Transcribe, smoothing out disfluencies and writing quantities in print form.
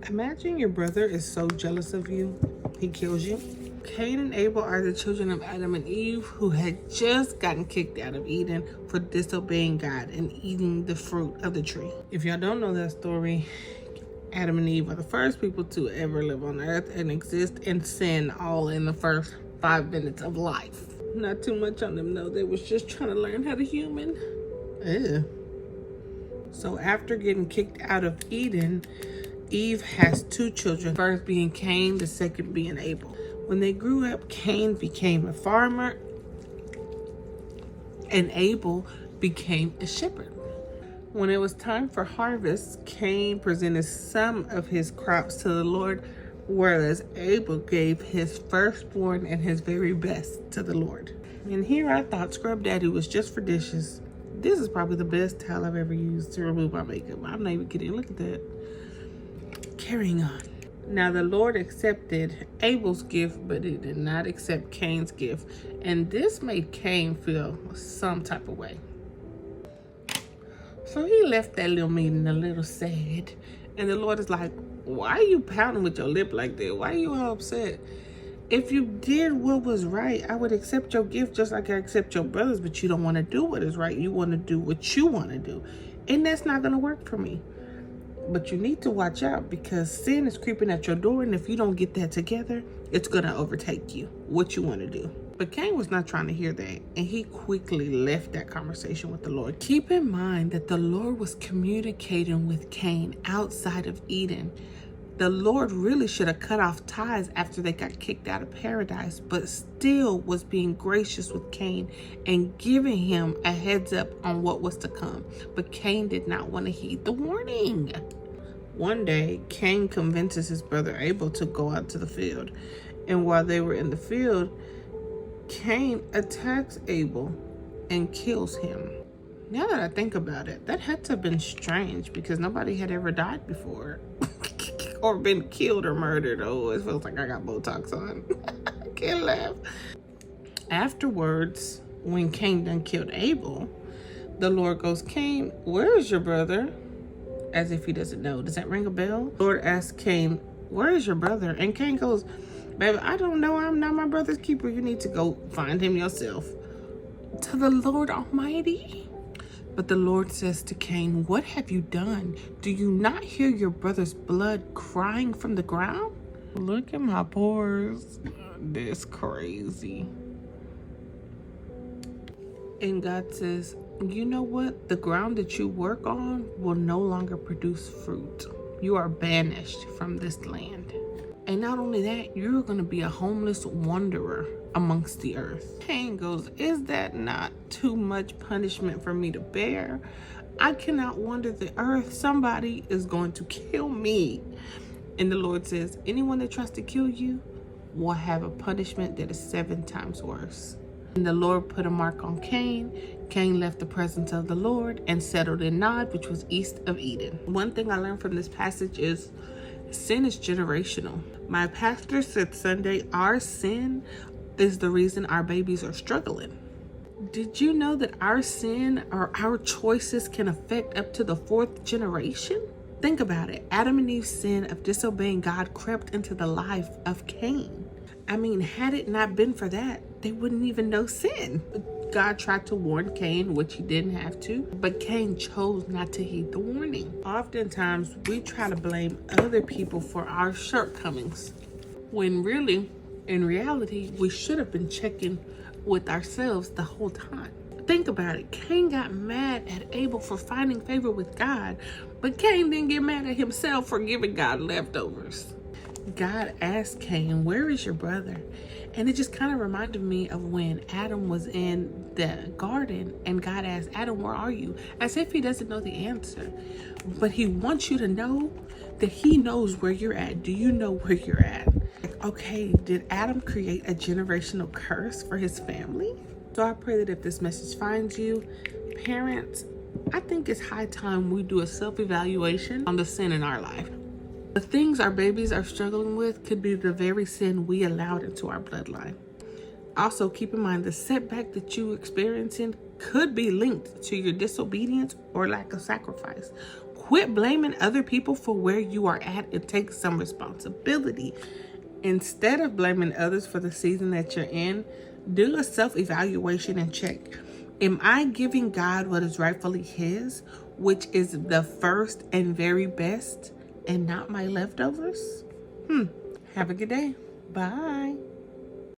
Imagine your brother is so jealous of you, he kills you. Cain and Abel are the children of Adam and Eve who had just gotten kicked out of Eden for disobeying God and eating the fruit of the tree. If y'all don't know that story, Adam and Eve are the first people to ever live on earth and exist and sin all in the first 5 minutes of life. Not too much on them though. They was just trying to learn how to human. Ew. So after getting kicked out of Eden, Eve has 2 children, first being Cain, the second being Abel. When they grew up, Cain became a farmer and Abel became a shepherd. When it was time for harvest, Cain presented some of his crops to the Lord, whereas Abel gave his firstborn and his very best to the Lord. And here I thought Scrub Daddy was just for dishes. This is probably the best towel I've ever used to remove my makeup. I'm not even kidding. Look at that. Carrying on. Now the Lord accepted Abel's gift, but he did not accept Cain's gift. And this made Cain feel some type of way. So he left that little meeting a little sad. And the Lord is like, why are you pounding with your lip like that? Why are you all upset? If you did what was right, I would accept your gift just like I accept your brother's, but you don't want to do what is right. You want to do what you want to do. And that's not going to work for me. But you need to watch out because sin is creeping at your door. And if you don't get that together, it's going to overtake you, what you want to do. But Cain was not trying to hear that. And he quickly left that conversation with the Lord. Keep in mind that the Lord was communicating with Cain outside of Eden. The Lord really should have cut off ties after they got kicked out of paradise, but still was being gracious with Cain and giving him a heads up on what was to come. But Cain did not want to heed the warning. One day, Cain convinces his brother Abel to go out to the field. And while they were in the field, Cain attacks Abel and kills him. Now that I think about it, that had to have been strange because nobody had ever died before. Or been killed or murdered. Oh, it feels like I got Botox on. I can't laugh. Afterwards, when Cain done killed Abel, the Lord goes, Cain, where is your brother? As if he doesn't know. Does that ring a bell? The Lord asks Cain, where is your brother? And Cain goes, baby, I don't know. I'm not my brother's keeper. You need to go find him yourself. To the Lord Almighty. But the Lord says to Cain, what have you done? Do you not hear your brother's blood crying from the ground? Look at my pores. That's crazy. And God says, you know what? The ground that you work on will no longer produce fruit. You are banished from this land. And not only that, you're going to be a homeless wanderer amongst the earth. Cain goes, is that not too much punishment for me to bear? I cannot wander the earth. Somebody is going to kill me. And the Lord says, anyone that tries to kill you will have a punishment that is 7 times worse. And the Lord put a mark on Cain. Cain left the presence of the Lord and settled in Nod, which was east of Eden. One thing I learned from this passage is sin is generational. My pastor said Sunday, our sin is the reason our babies are struggling. Did you know that our sin or our choices can affect up to the 4th generation? Think about it. Adam and Eve's sin of disobeying God crept into the life of Cain. I mean, had it not been for that, they wouldn't even know sin. God tried to warn Cain, which he didn't have to, but Cain chose not to heed the warning. Oftentimes, we try to blame other people for our shortcomings, when really, in reality, we should have been checking with ourselves the whole time. Think about it. Cain got mad at Abel for finding favor with God, but Cain didn't get mad at himself for giving God leftovers. God asked Cain, where is your brother? And it just kind of reminded me of when Adam was in the garden and God asked Adam, where are you? As if he doesn't know the answer. But he wants you to know that he knows where you're at. Do you know where you're at? Like, okay, did Adam create a generational curse for his family? So I pray that if this message finds you, parents, I think it's high time we do a self-evaluation on the sin in our life. The things our babies are struggling with could be the very sin we allowed into our bloodline. Also, keep in mind the setback that you're experiencing could be linked to your disobedience or lack of sacrifice. Quit blaming other people for where you are at and take some responsibility. Instead of blaming others for the season that you're in, do a self-evaluation and check. Am I giving God what is rightfully His, which is the first and very best, and not my leftovers? Have a good day. Bye.